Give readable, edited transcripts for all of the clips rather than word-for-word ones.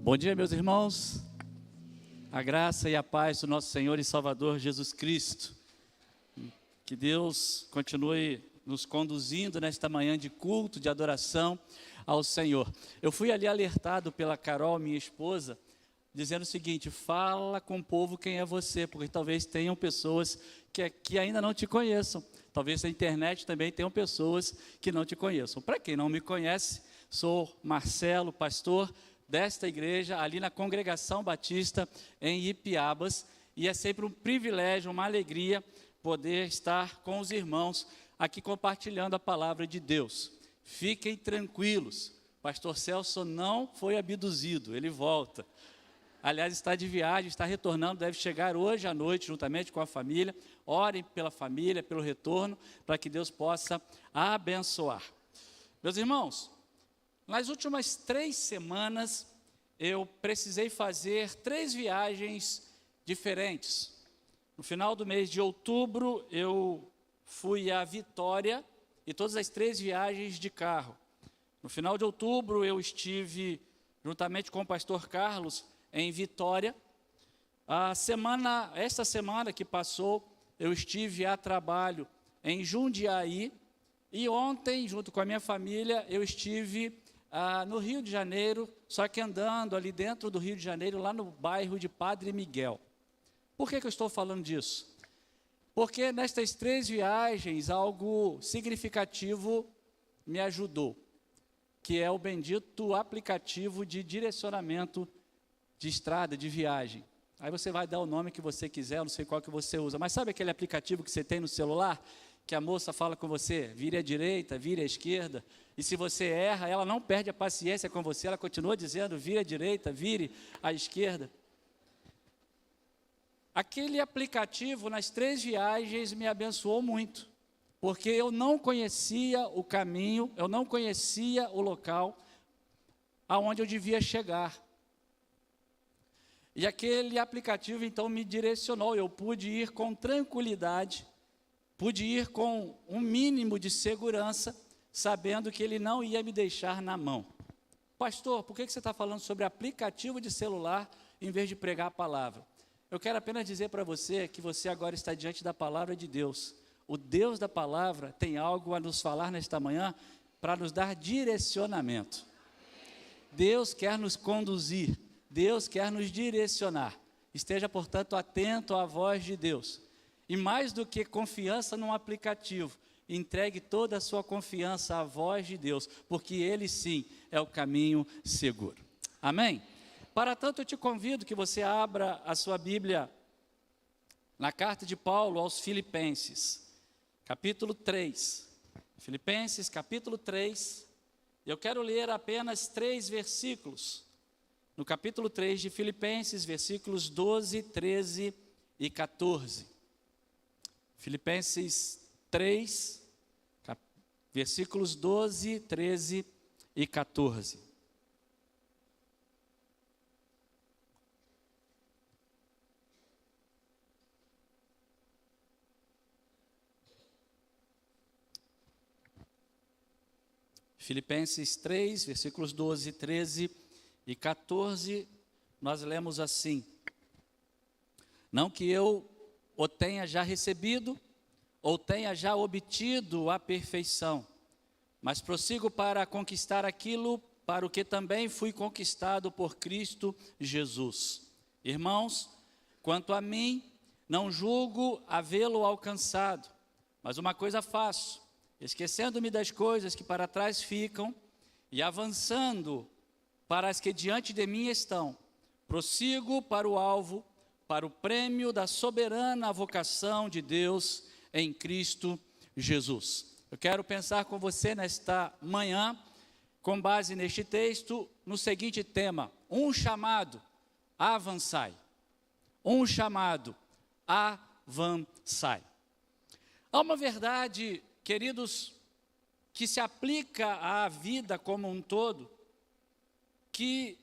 Bom dia, meus irmãos. A graça e a paz do nosso Senhor e Salvador Jesus Cristo. Que Deus continue nos conduzindo nesta manhã de culto, de adoração ao Senhor. Eu fui ali alertado pela Carol, minha esposa, dizendo o seguinte: fala com o povo quem é você, porque talvez tenham pessoas que ainda não te conheçam. Talvez na internet também tenham pessoas que não te conheçam. Para quem não me conhece, sou Marcelo, pastor desta igreja, ali na Congregação Batista, em Ipiabas, e é sempre um privilégio, uma alegria poder estar com os irmãos aqui compartilhando a palavra de Deus. Fiquem tranquilos, pastor Celso não foi abduzido, ele volta. Aliás, está de viagem, está retornando, deve chegar hoje à noite, juntamente com a família. Orem pela família, pelo retorno, para que Deus possa abençoar. Meus irmãos, nas últimas 3 semanas, eu precisei fazer 3 viagens diferentes. No final do mês de outubro, eu fui a Vitória, e todas as 3 viagens de carro. No final de outubro, eu estive, juntamente com o pastor Carlos, em Vitória. Esta semana que passou, eu estive a trabalho em Jundiaí, e ontem, junto com a minha família, eu estive no Rio de Janeiro, só que andando ali dentro do Rio de Janeiro, lá no bairro de Padre Miguel. Por que eu estou falando disso? Porque nestas 3 viagens, algo significativo me ajudou, que é o bendito aplicativo de direcionamento de estrada, de viagem. Aí você vai dar o nome que você quiser, eu não sei qual que você usa, mas sabe aquele aplicativo que você tem no celular, que a moça fala com você, vire à direita, vire à esquerda, e se você erra, ela não perde a paciência com você, ela continua dizendo, vire à direita, vire à esquerda. Aquele aplicativo, nas 3 viagens, me abençoou muito, porque eu não conhecia o caminho, eu não conhecia o local aonde eu devia chegar. E aquele aplicativo, então, me direcionou, eu pude ir com tranquilidade, pude ir com um mínimo de segurança, sabendo que ele não ia me deixar na mão. Pastor, por que você está falando sobre aplicativo de celular em vez de pregar a palavra? Eu quero apenas dizer para você que você agora está diante da palavra de Deus. O Deus da palavra tem algo a nos falar nesta manhã para nos dar direcionamento. Deus quer nos conduzir, Deus quer nos direcionar. Esteja, portanto, atento à voz de Deus. E mais do que confiança num aplicativo, entregue toda a sua confiança à voz de Deus, porque Ele sim é o caminho seguro. Amém? Para tanto, eu te convido que você abra a sua Bíblia na carta de Paulo aos Filipenses, capítulo 3. Filipenses, capítulo 3. Eu quero ler apenas 3 versículos. No capítulo 3 de Filipenses, versículos 12, 13 e 14. Filipenses 3, versículos 12, 13 e 14. Filipenses 3, versículos 12, 13 e 14, nós lemos assim: não que eu o tenha já recebido, ou tenha já obtido a perfeição, mas prossigo para conquistar aquilo para o que também fui conquistado por Cristo Jesus. Irmãos, quanto a mim, não julgo havê-lo alcançado, mas uma coisa faço, esquecendo-me das coisas que para trás ficam, e avançando para as que diante de mim estão, prossigo para o alvo, para o prêmio da soberana vocação de Deus em Cristo Jesus. Eu quero pensar com você nesta manhã, com base neste texto, no seguinte tema: um chamado, avançai. Um chamado, avançai. Há uma verdade, queridos, que se aplica à vida como um todo, que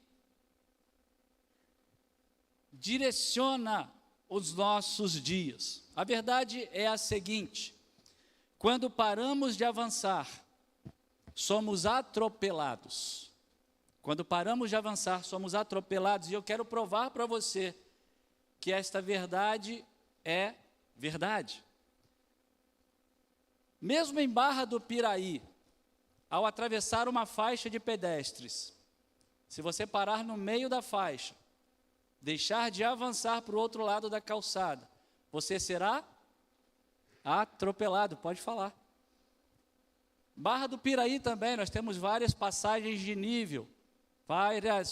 direciona os nossos dias. A verdade é a seguinte: quando paramos de avançar, somos atropelados. Quando paramos de avançar, somos atropelados. E eu quero provar para você que esta verdade é verdade. Mesmo em Barra do Piraí, ao atravessar uma faixa de pedestres, se você parar no meio da faixa, deixar de avançar para o outro lado da calçada, você será atropelado, pode falar. Barra do Piraí também, nós temos várias passagens de nível,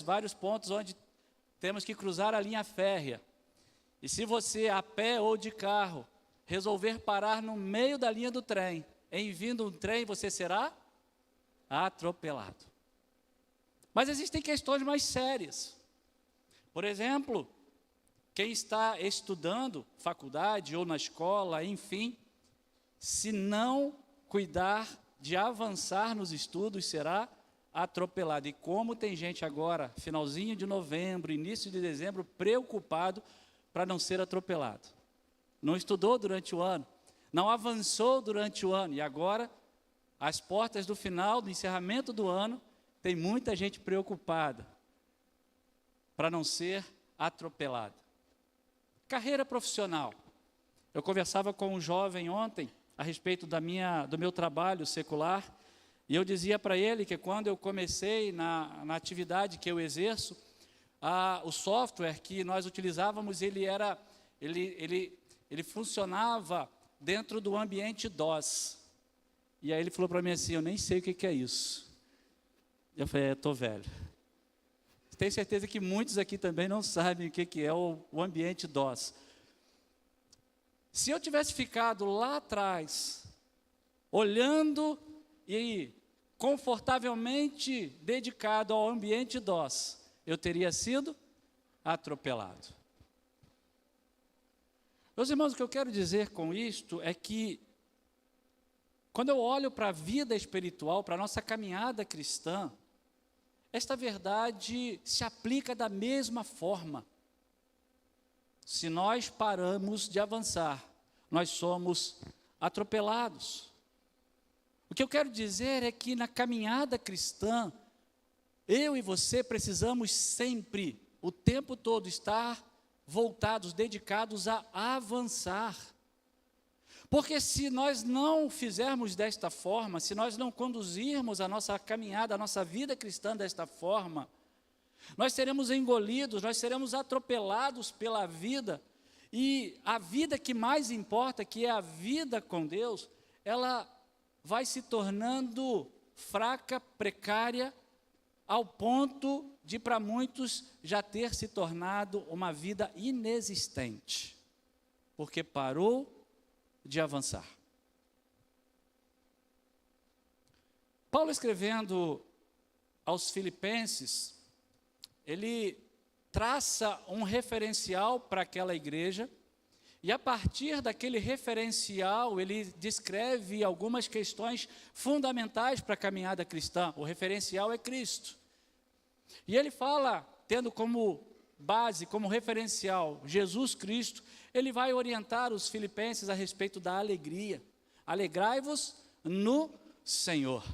vários pontos onde temos que cruzar a linha férrea. E se você, a pé ou de carro, resolver parar no meio da linha do trem, em vindo um trem, você será atropelado. Mas existem questões mais sérias. Por exemplo, quem está estudando faculdade ou na escola, enfim, se não cuidar de avançar nos estudos, será atropelado. E como tem gente agora, finalzinho de novembro, início de dezembro, preocupado para não ser atropelado. Não estudou durante o ano, não avançou durante o ano, e agora, às portas do final, do encerramento do ano, tem muita gente preocupada para não ser atropelado. Carreira profissional. Eu conversava com um jovem ontem a respeito do meu trabalho secular, e eu dizia para ele que quando eu comecei na atividade que eu exerço, o software que nós utilizávamos, ele funcionava dentro do ambiente DOS. E aí ele falou para mim assim, eu nem sei o que é isso. Eu falei, estou velho. Tenho certeza que muitos aqui também não sabem o que é o ambiente DOS. Se eu tivesse ficado lá atrás, olhando e confortavelmente dedicado ao ambiente DOS, eu teria sido atropelado. Meus irmãos, o que eu quero dizer com isto é que, quando eu olho para a vida espiritual, para a nossa caminhada cristã, esta verdade se aplica da mesma forma. Se nós paramos de avançar, nós somos atropelados. O que eu quero dizer é que na caminhada cristã, eu e você precisamos sempre, o tempo todo, estar voltados, dedicados a avançar. Porque se nós não fizermos desta forma, se nós não conduzirmos a nossa caminhada, a nossa vida cristã desta forma, nós seremos engolidos, nós seremos atropelados pela vida, e a vida que mais importa, que é a vida com Deus, ela vai se tornando fraca, precária, ao ponto de, para muitos, já ter se tornado uma vida inexistente, porque parou de avançar. Paulo, escrevendo aos Filipenses, ele traça um referencial para aquela igreja, e a partir daquele referencial, ele descreve algumas questões fundamentais para a caminhada cristã. O referencial é Cristo. E ele fala, tendo como base, como referencial, Jesus Cristo, ele vai orientar os filipenses a respeito da alegria. Alegrai-vos no Senhor.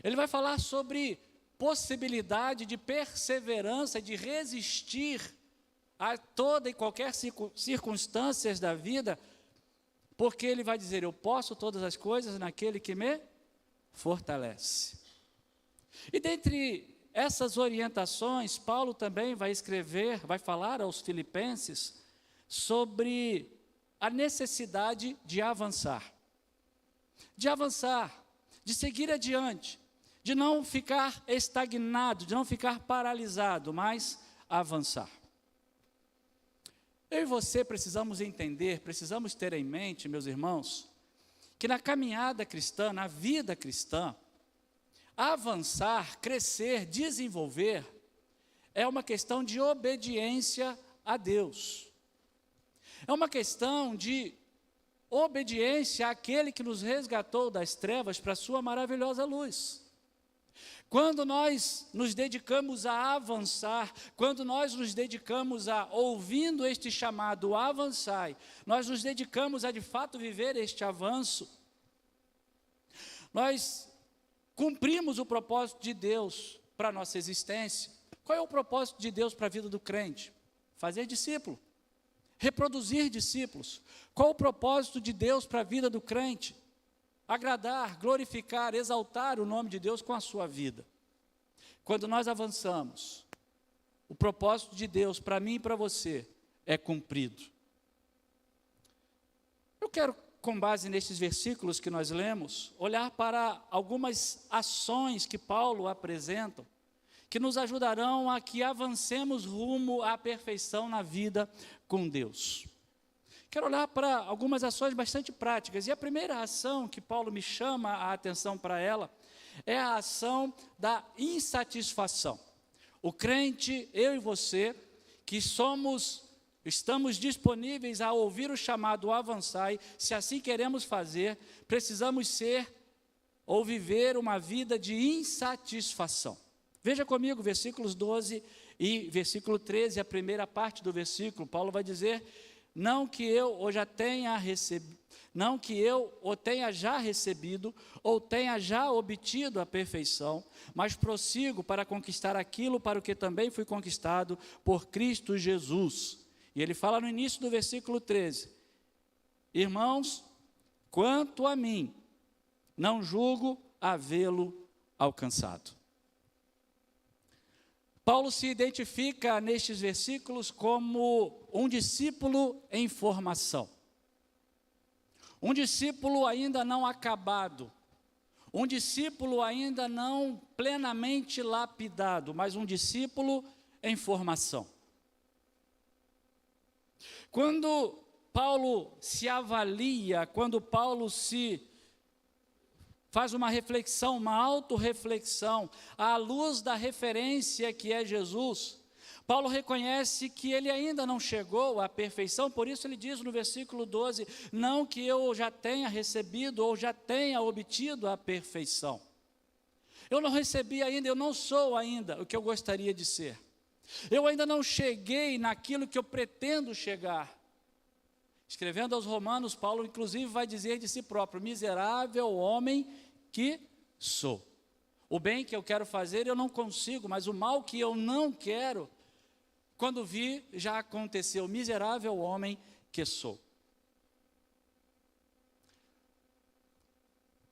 Ele vai falar sobre possibilidade de perseverança, de resistir a toda e qualquer circunstâncias da vida, porque ele vai dizer, eu posso todas as coisas naquele que me fortalece. E dentre essas orientações, Paulo também vai falar aos filipenses sobre a necessidade de avançar, de seguir adiante, de não ficar estagnado, de não ficar paralisado, mas avançar. Eu e você precisamos entender, precisamos ter em mente, meus irmãos, que na caminhada cristã, na vida cristã, avançar, crescer, desenvolver, é uma questão de obediência a Deus. É uma questão de obediência àquele que nos resgatou das trevas para a sua maravilhosa luz. Quando nós nos dedicamos a avançar, quando nós nos dedicamos a, ouvindo este chamado, avançai, nós nos dedicamos a de fato viver este avanço, nós cumprimos o propósito de Deus para a nossa existência. Qual é o propósito de Deus para a vida do crente? Fazer discípulo, reproduzir discípulos. Qual o propósito de Deus para a vida do crente? Agradar, glorificar, exaltar o nome de Deus com a sua vida. Quando nós avançamos, o propósito de Deus para mim e para você é cumprido. Eu quero, com base nesses versículos que nós lemos, olhar para algumas ações que Paulo apresenta, que nos ajudarão a que avancemos rumo à perfeição na vida com Deus. Quero olhar para algumas ações bastante práticas, e a primeira ação que Paulo me chama a atenção para ela, é a ação da insatisfação. O crente, eu e você, que estamos disponíveis a ouvir o chamado avançar, se assim queremos fazer, precisamos ser ou viver uma vida de insatisfação. Veja comigo, versículos 12 e versículo 13, a primeira parte do versículo. Paulo vai dizer: não que eu o tenha já recebido, ou tenha já obtido a perfeição, mas prossigo para conquistar aquilo para o que também fui conquistado por Cristo Jesus. E ele fala no início do versículo 13: irmãos, quanto a mim, não julgo havê-lo alcançado. Paulo se identifica nestes versículos como um discípulo em formação. Um discípulo ainda não acabado, um discípulo ainda não plenamente lapidado, mas um discípulo em formação. Quando Paulo se avalia, quando Paulo se faz uma reflexão, uma autorreflexão, à luz da referência que é Jesus, Paulo reconhece que ele ainda não chegou à perfeição, por isso ele diz no versículo 12, não que eu já tenha recebido ou já tenha obtido a perfeição. Eu não recebi ainda, eu não sou ainda o que eu gostaria de ser. Eu ainda não cheguei naquilo que eu pretendo chegar. Escrevendo aos Romanos, Paulo inclusive vai dizer de si próprio: miserável homem que sou. O bem que eu quero fazer eu não consigo, mas o mal que eu não quero, quando vi, já aconteceu. Miserável homem que sou.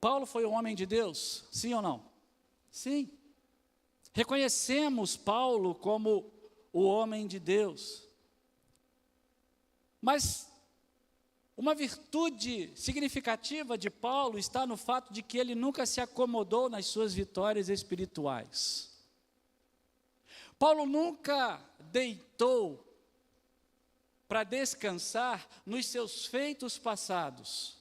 Paulo foi um homem de Deus? Sim ou não? Sim. Reconhecemos Paulo como o homem de Deus. Mas uma virtude significativa de Paulo está no fato de que ele nunca se acomodou nas suas vitórias espirituais. Paulo nunca deitou para descansar nos seus feitos passados.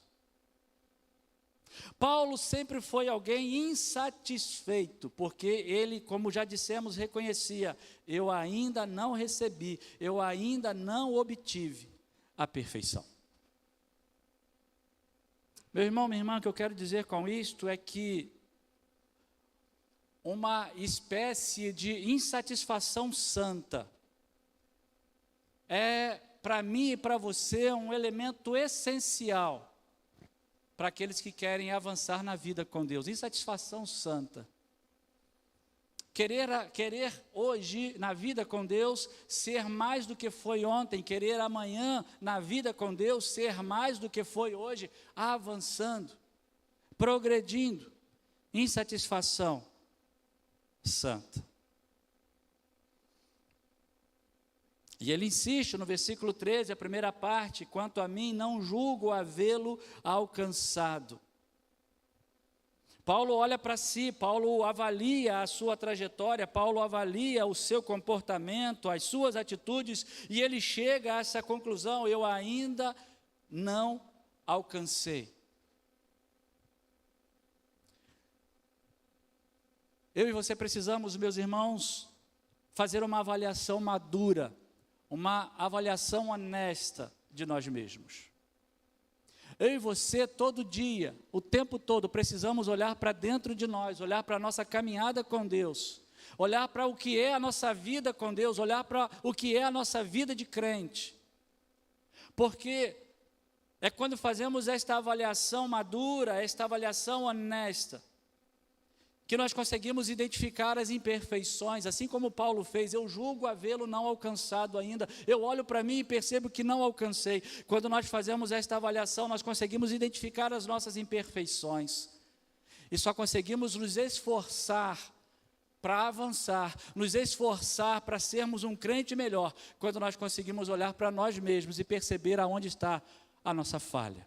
Paulo sempre foi alguém insatisfeito, porque ele, como já dissemos, reconhecia: eu ainda não recebi, eu ainda não obtive a perfeição. Meu irmão, minha irmã, o que eu quero dizer com isto é que uma espécie de insatisfação santa é, para mim e para você, um elemento essencial para aqueles que querem avançar na vida com Deus. Insatisfação santa. Querer hoje, na vida com Deus, ser mais do que foi ontem. Querer amanhã, na vida com Deus, ser mais do que foi hoje. Avançando, progredindo. Insatisfação santa. E ele insiste no versículo 13, a primeira parte: quanto a mim, não julgo havê-lo alcançado. Paulo olha para si, Paulo avalia a sua trajetória, Paulo avalia o seu comportamento, as suas atitudes, e ele chega a essa conclusão: eu ainda não alcancei. Eu e você precisamos, meus irmãos, fazer uma avaliação madura, uma avaliação honesta de nós mesmos. Eu e você, todo dia, o tempo todo, precisamos olhar para dentro de nós, olhar para a nossa caminhada com Deus, olhar para o que é a nossa vida com Deus, olhar para o que é a nossa vida de crente. Porque é quando fazemos esta avaliação madura, esta avaliação honesta, que nós conseguimos identificar as imperfeições, assim como Paulo fez. Eu julgo havê-lo não alcançado ainda, eu olho para mim e percebo que não alcancei. Quando nós fazemos esta avaliação, nós conseguimos identificar as nossas imperfeições, e só conseguimos nos esforçar para avançar, nos esforçar para sermos um crente melhor, quando nós conseguimos olhar para nós mesmos e perceber aonde está a nossa falha.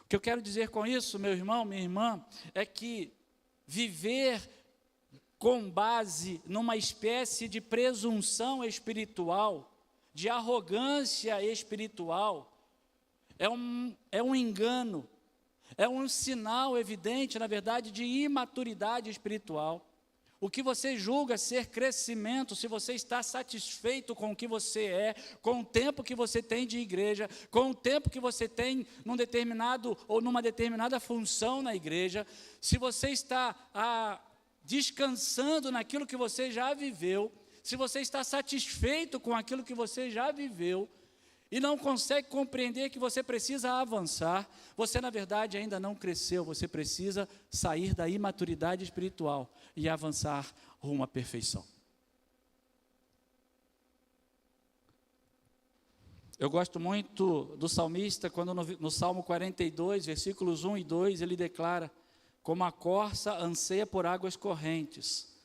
O que eu quero dizer com isso, meu irmão, minha irmã, é que viver com base numa espécie de presunção espiritual, de arrogância espiritual, é um engano, é um sinal evidente, na verdade, de imaturidade espiritual. O que você julga ser crescimento, se você está satisfeito com o que você é, com o tempo que você tem de igreja, com o tempo que você tem num determinado ou numa determinada função na igreja, se você está descansando naquilo que você já viveu, se você está satisfeito com aquilo que você já viveu, e não consegue compreender que você precisa avançar, você na verdade ainda não cresceu, você precisa sair da imaturidade espiritual e avançar rumo à perfeição. Eu gosto muito do salmista, quando no Salmo 42, versículos 1 e 2, ele declara: como a corça anseia por águas correntes,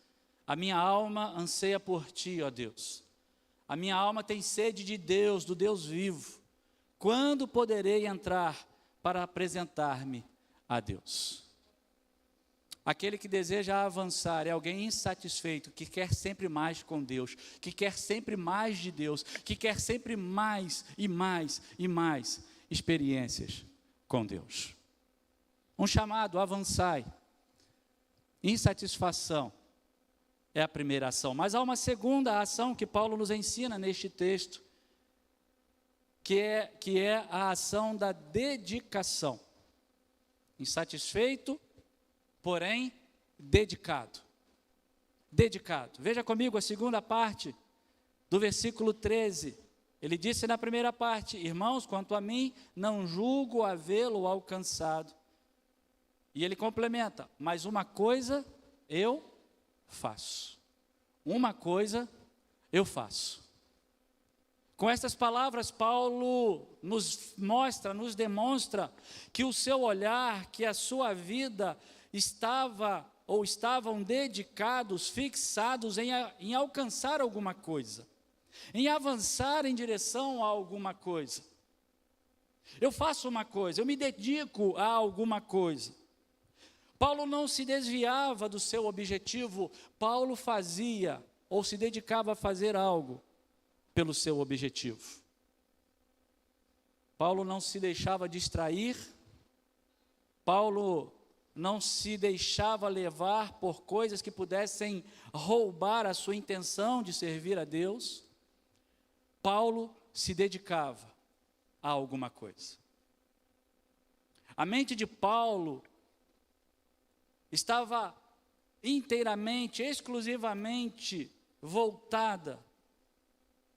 a minha alma anseia por ti, ó Deus. A minha alma tem sede de Deus, do Deus vivo. Quando poderei entrar para apresentar-me a Deus? Aquele que deseja avançar é alguém insatisfeito, que quer sempre mais com Deus, que quer sempre mais de Deus, que quer sempre mais e mais e mais experiências com Deus. Um chamado, avançai. Insatisfação é a primeira ação, mas há uma segunda ação que Paulo nos ensina neste texto, que é a ação da dedicação. Insatisfeito, porém dedicado. Dedicado. Veja comigo a segunda parte do versículo 13. Ele disse na primeira parte: irmãos, quanto a mim, não julgo havê-lo alcançado. E ele complementa: mas uma coisa eu faço. Uma coisa eu faço. Com estas palavras, Paulo nos mostra, nos demonstra que o seu olhar, que a sua vida estavam dedicados, fixados em alcançar alguma coisa, em avançar em direção a alguma coisa. Eu faço uma coisa, eu me dedico a alguma coisa. Paulo não se desviava do seu objetivo, Paulo fazia ou se dedicava a fazer algo pelo seu objetivo. Paulo não se deixava distrair, Paulo não se deixava levar por coisas que pudessem roubar a sua intenção de servir a Deus. Paulo se dedicava a alguma coisa. A mente de Paulo estava inteiramente, exclusivamente voltada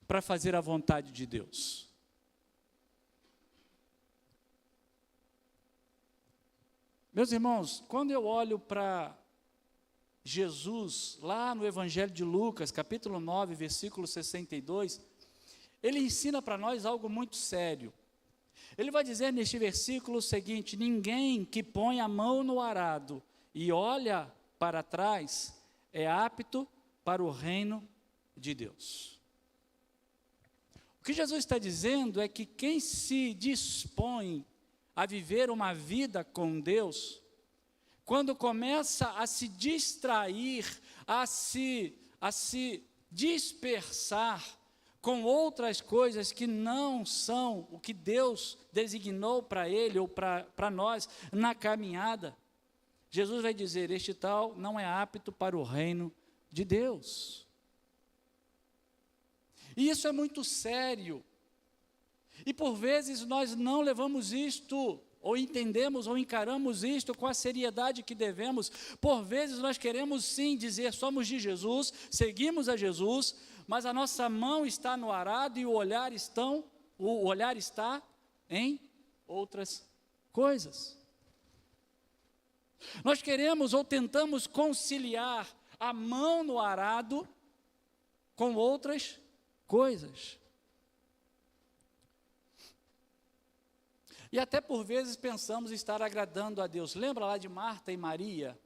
para fazer a vontade de Deus. Meus irmãos, quando eu olho para Jesus, lá no Evangelho de Lucas, capítulo 9, versículo 62, ele ensina para nós algo muito sério. Ele vai dizer neste versículo o seguinte: ninguém que põe a mão no arado e olha para trás é apto para o reino de Deus. O que Jesus está dizendo é que quem se dispõe a viver uma vida com Deus, quando começa a se distrair, a se dispersar com outras coisas que não são o que Deus designou para ele ou para nós na caminhada, Jesus vai dizer: este tal não é apto para o reino de Deus. E isso é muito sério. E por vezes nós não levamos isto, ou entendemos, ou encaramos isto com a seriedade que devemos. Por vezes nós queremos sim dizer: somos de Jesus, seguimos a Jesus, mas a nossa mão está no arado e o olhar está em outras coisas. Nós queremos ou tentamos conciliar a mão no arado com outras coisas. E até por vezes pensamos estar agradando a Deus. Lembra lá de Marta e Maria?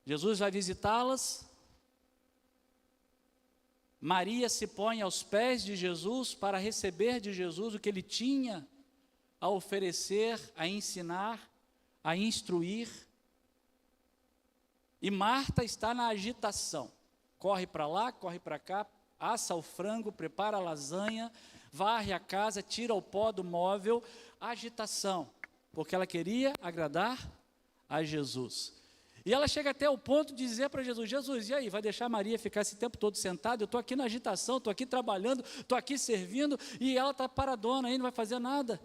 Jesus vai visitá-las. Maria se põe aos pés de Jesus para receber de Jesus o que ele tinha a oferecer, a ensinar, a instruir. E Marta está na agitação. Corre para lá, corre para cá, assa o frango, prepara a lasanha, varre a casa, tira o pó do móvel, agitação, porque ela queria agradar a Jesus. E ela chega até o ponto de dizer para Jesus: Jesus, e aí, vai deixar Maria ficar esse tempo todo sentada? Eu estou aqui na agitação, estou aqui trabalhando, estou aqui servindo, e ela está paradona aí, não vai fazer nada.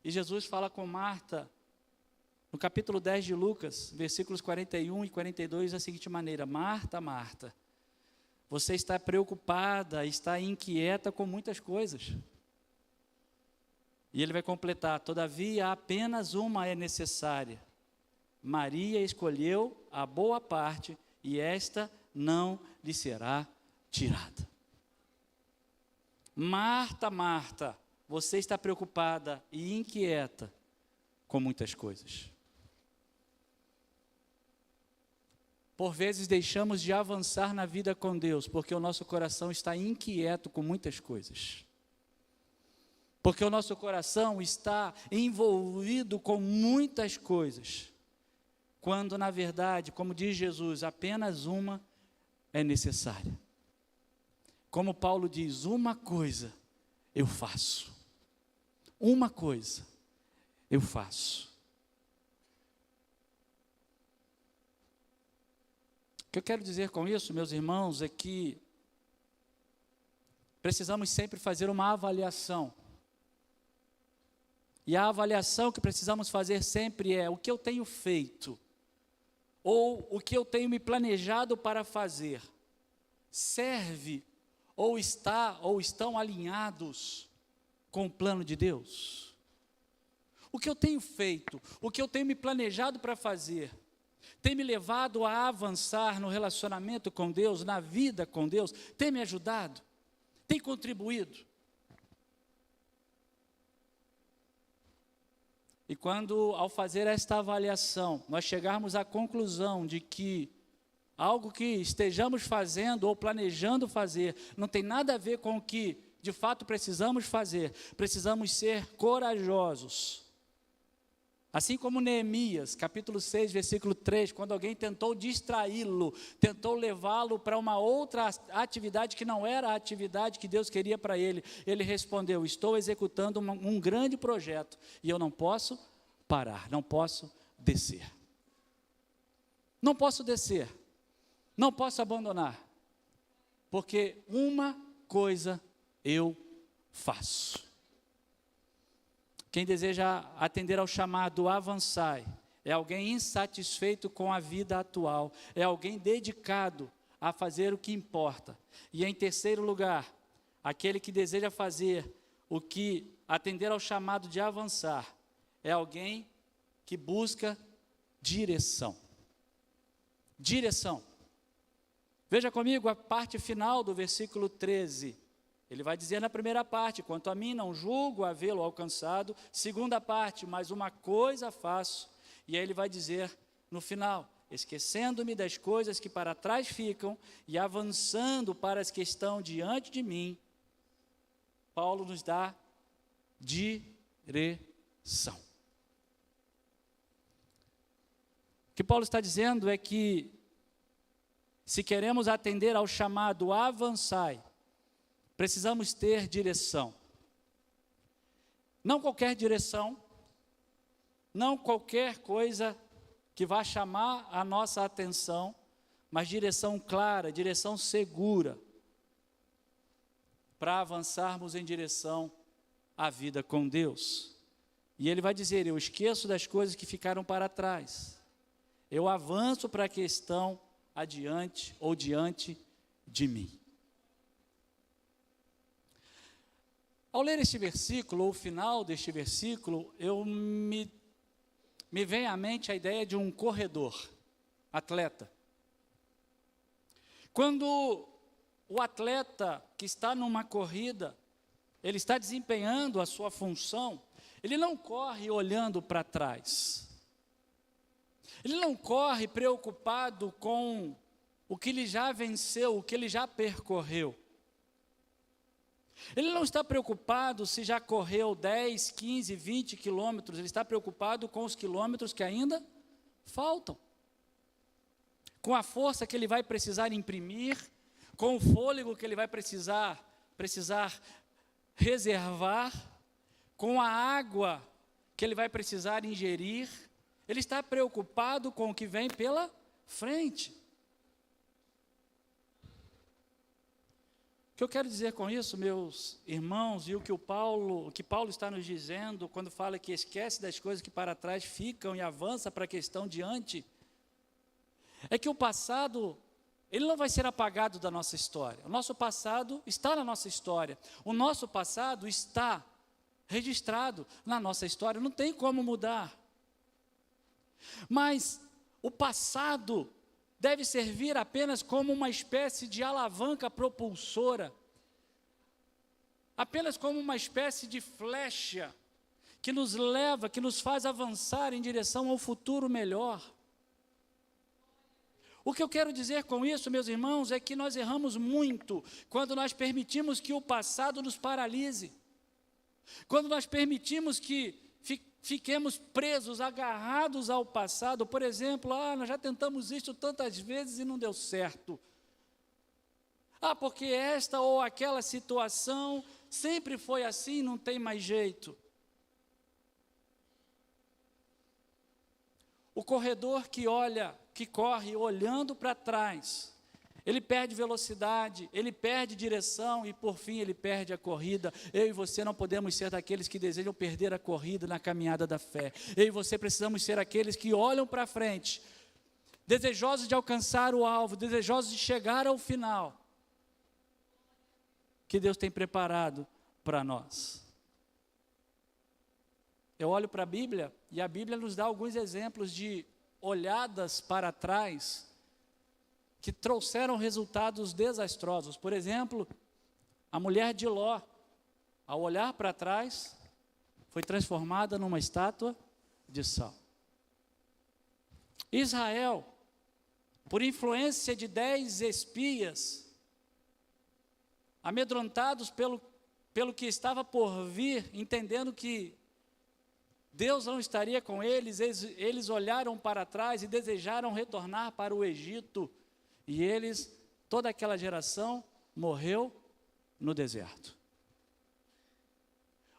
E Jesus fala com Marta, no capítulo 10 de Lucas, versículos 41 e 42, da seguinte maneira: Marta, Marta, você está preocupada, está inquieta com muitas coisas. E ele vai completar: todavia apenas uma é necessária. Maria escolheu a boa parte, e esta não lhe será tirada. Marta, Marta, você está preocupada e inquieta com muitas coisas. Por vezes deixamos de avançar na vida com Deus, porque o nosso coração está inquieto com muitas coisas. Porque o nosso coração está envolvido com muitas coisas. Quando, na verdade, como diz Jesus, apenas uma é necessária. Como Paulo diz: uma coisa eu faço. Uma coisa eu faço. O que eu quero dizer com isso, meus irmãos, é que precisamos sempre fazer uma avaliação. E a avaliação que precisamos fazer sempre é: o que eu tenho feito, ou o que eu tenho me planejado para fazer, serve ou estão alinhados com o plano de Deus? O que eu tenho feito, o que eu tenho me planejado para fazer, tem me levado a avançar no relacionamento com Deus, na vida com Deus? Tem me ajudado? Tem contribuído? E quando, ao fazer esta avaliação, nós chegarmos à conclusão de que algo que estejamos fazendo ou planejando fazer não tem nada a ver com o que de fato precisamos fazer, precisamos ser corajosos. Assim como Neemias, capítulo 6, versículo 3, quando alguém tentou distraí-lo, tentou levá-lo para uma outra atividade que não era a atividade que Deus queria para ele, ele respondeu: estou executando um grande projeto e eu não posso parar, não posso descer. Não posso descer, não posso abandonar, porque uma coisa eu faço. Quem deseja atender ao chamado avançai, é alguém insatisfeito com a vida atual, é alguém dedicado a fazer o que importa. E em terceiro lugar, aquele que deseja fazer o que atender ao chamado de avançar, é alguém que busca direção. Direção. Veja comigo a parte final do versículo 13. Ele vai dizer na primeira parte: quanto a mim, não julgo havê-lo alcançado. Segunda parte: mas uma coisa faço. E aí ele vai dizer no final: esquecendo-me das coisas que para trás ficam e avançando para as que estão diante de mim. Paulo nos dá direção. O que Paulo está dizendo é que, se queremos atender ao chamado avançai, precisamos ter direção. Não qualquer direção, não qualquer coisa que vá chamar a nossa atenção, mas direção clara, direção segura, para avançarmos em direção à vida com Deus. E ele vai dizer: eu esqueço das coisas que ficaram para trás, eu avanço para a que estão adiante ou diante de mim. Ao ler este versículo, ou o final deste versículo, eu me me vem à mente a ideia de um corredor, atleta. Quando o atleta que está numa corrida, ele está desempenhando a sua função, ele não corre olhando para trás. Ele não corre preocupado com o que ele já venceu, o que ele já percorreu. Ele não está preocupado se já correu 10, 15, 20 quilômetros, ele está preocupado com os quilômetros que ainda faltam. Com a força que ele vai precisar imprimir, com o fôlego que ele vai precisar reservar, com a água que ele vai precisar ingerir. Ele está preocupado com o que vem pela frente. O que eu quero dizer com isso, meus irmãos, e o que Paulo está nos dizendo, quando fala que esquece das coisas que para trás ficam e avança para a questão diante, é que o passado, ele não vai ser apagado da nossa história. O nosso passado está na nossa história. O nosso passado está registrado na nossa história, não tem como mudar. Mas o passado deve servir apenas como uma espécie de alavanca propulsora, apenas como uma espécie de flecha que nos leva, que nos faz avançar em direção ao futuro melhor. O que eu quero dizer com isso, meus irmãos, é que nós erramos muito quando nós permitimos que o passado nos paralise, quando nós permitimos que fiquemos presos, agarrados ao passado. Por exemplo, nós já tentamos isso tantas vezes e não deu certo. Porque esta ou aquela situação sempre foi assim, não tem mais jeito. O corredor que corre olhando para trás, ele perde velocidade, ele perde direção e, por fim, ele perde a corrida. Eu e você não podemos ser daqueles que desejam perder a corrida na caminhada da fé. Eu e você precisamos ser aqueles que olham para frente, desejosos de alcançar o alvo, desejosos de chegar ao final que Deus tem preparado para nós. Eu olho para a Bíblia e a Bíblia nos dá alguns exemplos de olhadas para trás que trouxeram resultados desastrosos. Por exemplo, a mulher de Ló, ao olhar para trás, foi transformada numa estátua de sal. Israel, por influência de 10 espias, amedrontados pelo que estava por vir, entendendo que Deus não estaria com eles olharam para trás e desejaram retornar para o Egito. E toda aquela geração, morreu no deserto.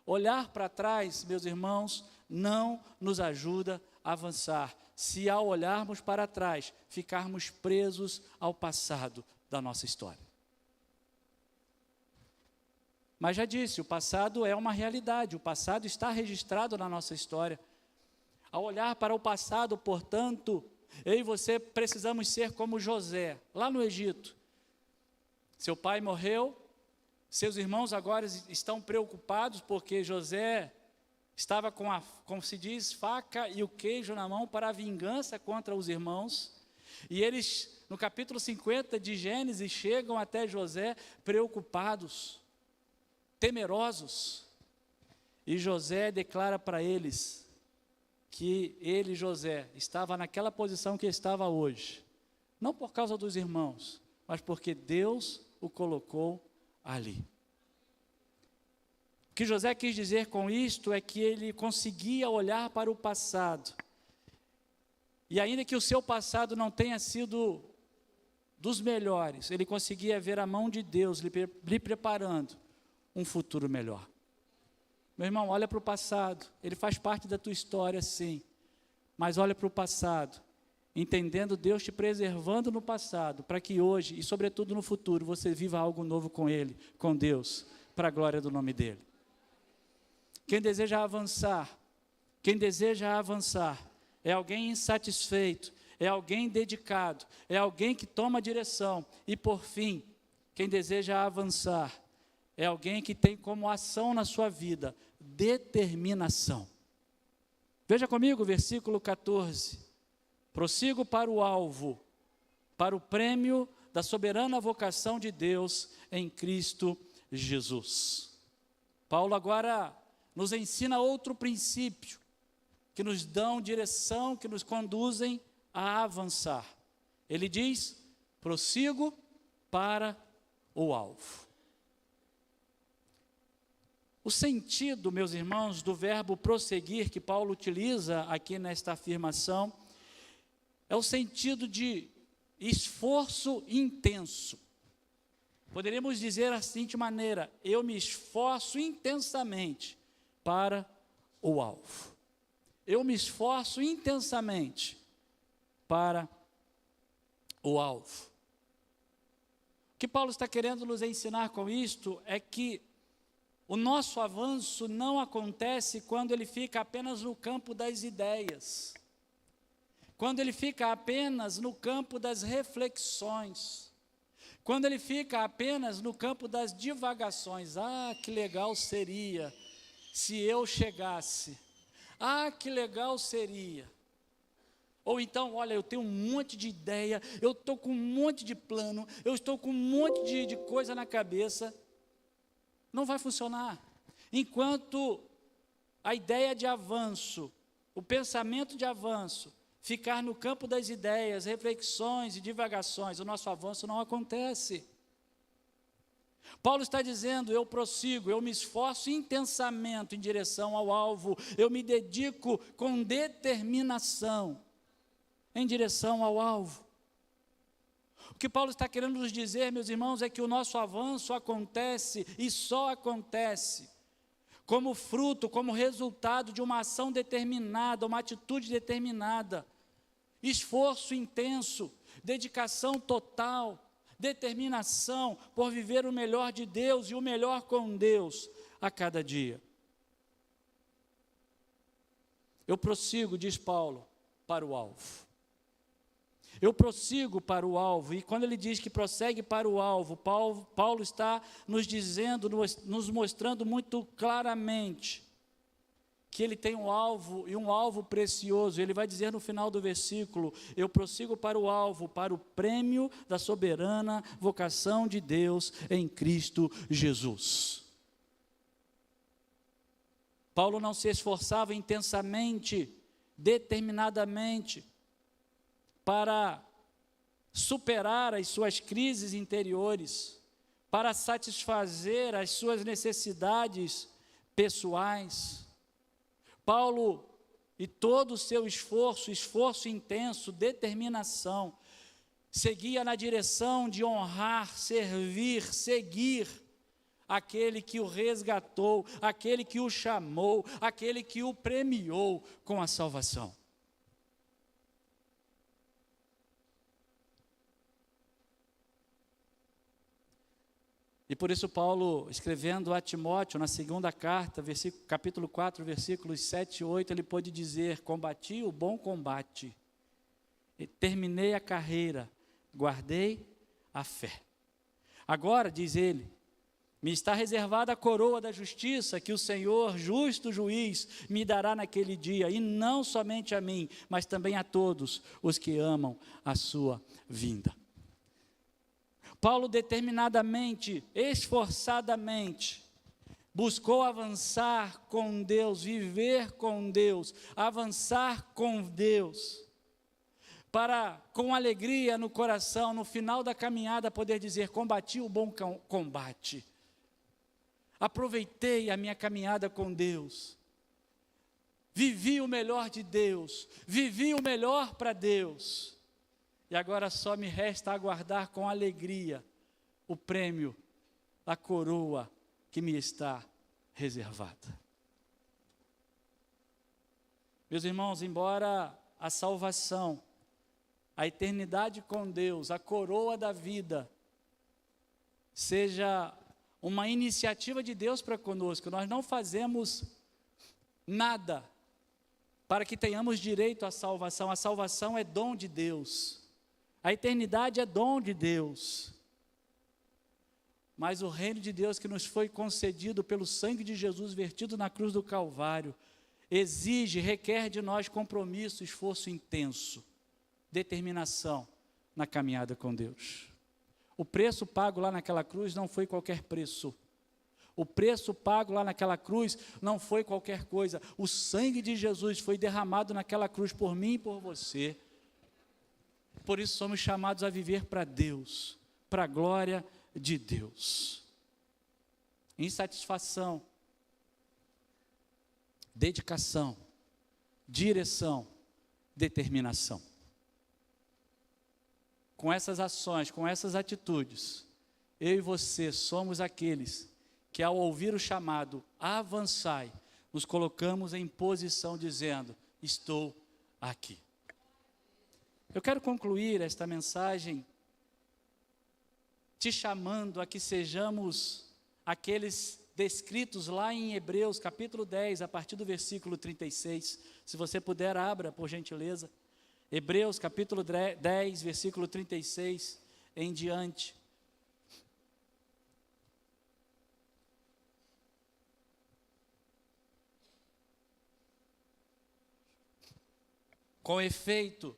Olhar para trás, meus irmãos, não nos ajuda a avançar, se ao olharmos para trás, ficarmos presos ao passado da nossa história. Mas já disse, o passado é uma realidade, o passado está registrado na nossa história. Ao olhar para o passado, portanto, eu e você precisamos ser como José, lá no Egito. Seu pai morreu, seus irmãos agora estão preocupados porque José estava com como se diz, faca e o queijo na mão para a vingança contra os irmãos. E eles, no capítulo 50 de Gênesis, chegam até José preocupados, temerosos. E José declara para eles que ele, José, estava naquela posição que estava hoje, não por causa dos irmãos, mas porque Deus o colocou ali. O que José quis dizer com isto é que ele conseguia olhar para o passado, e ainda que o seu passado não tenha sido dos melhores, ele conseguia ver a mão de Deus lhe preparando um futuro melhor. Meu irmão, olha para o passado, ele faz parte da tua história, sim, mas olha para o passado, entendendo Deus te preservando no passado, para que hoje, e sobretudo no futuro, você viva algo novo com Ele, com Deus, para a glória do nome dEle. Quem deseja avançar é alguém insatisfeito, é alguém dedicado, é alguém que toma direção, e por fim, quem deseja avançar é alguém que tem como ação na sua vida determinação. Veja comigo o versículo 14. Prossigo para o alvo, para o prêmio da soberana vocação de Deus em Cristo Jesus. Paulo agora nos ensina outro princípio, que nos dão direção, que nos conduzem a avançar. Ele diz: prossigo para o alvo. O sentido, meus irmãos, do verbo prosseguir que Paulo utiliza aqui nesta afirmação, é o sentido de esforço intenso. Poderíamos dizer assim de maneira: eu me esforço intensamente para o alvo. Eu me esforço intensamente para o alvo. O que Paulo está querendo nos ensinar com isto é que o nosso avanço não acontece quando ele fica apenas no campo das ideias, quando ele fica apenas no campo das reflexões, quando ele fica apenas no campo das divagações. Ah, que legal seria se eu chegasse. Ah, que legal seria. Ou então, olha, eu tenho um monte de ideia, eu estou com um monte de plano, eu estou com um monte de coisa na cabeça. Não vai funcionar. Enquanto a ideia de avanço, o pensamento de avanço, ficar no campo das ideias, reflexões e divagações, o nosso avanço não acontece. Paulo está dizendo: eu prossigo, eu me esforço intensamente em direção ao alvo, eu me dedico com determinação em direção ao alvo. O que Paulo está querendo nos dizer, meus irmãos, é que o nosso avanço acontece e só acontece como fruto, como resultado de uma ação determinada, uma atitude determinada, esforço intenso, dedicação total, determinação por viver o melhor de Deus e o melhor com Deus a cada dia. Eu prossigo, diz Paulo, para o alvo. Eu prossigo para o alvo, e quando ele diz que prossegue para o alvo, Paulo está nos dizendo, nos mostrando muito claramente que ele tem um alvo, e um alvo precioso. Ele vai dizer no final do versículo: eu prossigo para o alvo, para o prêmio da soberana vocação de Deus em Cristo Jesus. Paulo não se esforçava intensamente, determinadamente, para superar as suas crises interiores, para satisfazer as suas necessidades pessoais. Paulo, e todo o seu esforço intenso, determinação, seguia na direção de honrar, servir, seguir aquele que o resgatou, aquele que o chamou, aquele que o premiou com a salvação. E por isso Paulo, escrevendo a Timóteo, na segunda carta, capítulo 4, versículos 7 e 8, ele pôde dizer: combati o bom combate, terminei a carreira, guardei a fé. Agora, diz ele, me está reservada a coroa da justiça, que o Senhor, justo juiz, me dará naquele dia, e não somente a mim, mas também a todos os que amam a sua vinda. Paulo determinadamente, esforçadamente, buscou avançar com Deus, viver com Deus, avançar com Deus, para, com alegria no coração, no final da caminhada, poder dizer: combati o bom combate, aproveitei a minha caminhada com Deus, vivi o melhor de Deus, vivi o melhor para Deus. E agora só me resta aguardar com alegria o prêmio, a coroa que me está reservada. Meus irmãos, embora a salvação, a eternidade com Deus, a coroa da vida, seja uma iniciativa de Deus para conosco, nós não fazemos nada para que tenhamos direito à salvação. A salvação é dom de Deus. A eternidade é dom de Deus, mas o reino de Deus que nos foi concedido pelo sangue de Jesus vertido na cruz do Calvário, exige, requer de nós compromisso, esforço intenso, determinação na caminhada com Deus. O preço pago lá naquela cruz não foi qualquer preço. O preço pago lá naquela cruz não foi qualquer coisa. O sangue de Jesus foi derramado naquela cruz por mim e por você. Por isso somos chamados a viver para Deus, para a glória de Deus. Insatisfação, dedicação, direção, determinação. Com essas ações, com essas atitudes, eu e você somos aqueles que, ao ouvir o chamado, avançai, nos colocamos em posição dizendo, estou aqui. Eu quero concluir esta mensagem te chamando a que sejamos aqueles descritos lá em Hebreus, capítulo 10, a partir do versículo 36. Se você puder, abra, por gentileza. Hebreus, capítulo 10, versículo 36 em diante. Com efeito,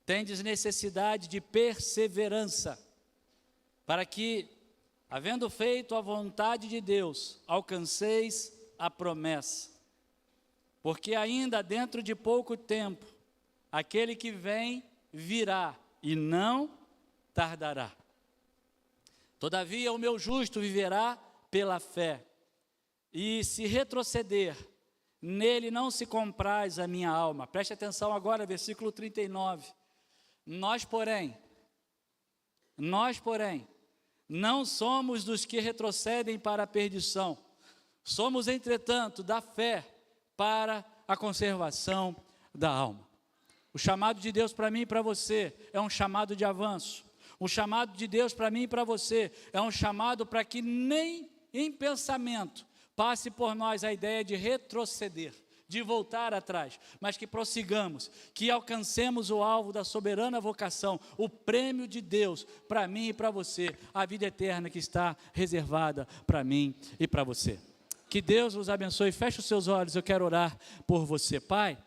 tendes necessidade de perseverança, para que, havendo feito a vontade de Deus, alcanceis a promessa. Porque ainda dentro de pouco tempo, aquele que vem virá e não tardará. Todavia o meu justo viverá pela fé, e se retroceder, nele não se compraz a minha alma. Preste atenção agora, versículo 39. Nós, porém, não somos dos que retrocedem para a perdição. Somos, entretanto, da fé para a conservação da alma. O chamado de Deus para mim e para você é um chamado de avanço. O chamado de Deus para mim e para você é um chamado para que nem em pensamento passe por nós a ideia de retroceder, de voltar atrás, mas que prossigamos, que alcancemos o alvo da soberana vocação, o prêmio de Deus para mim e para você, a vida eterna que está reservada para mim e para você. Que Deus os abençoe. Feche os seus olhos, eu quero orar por você. Pai,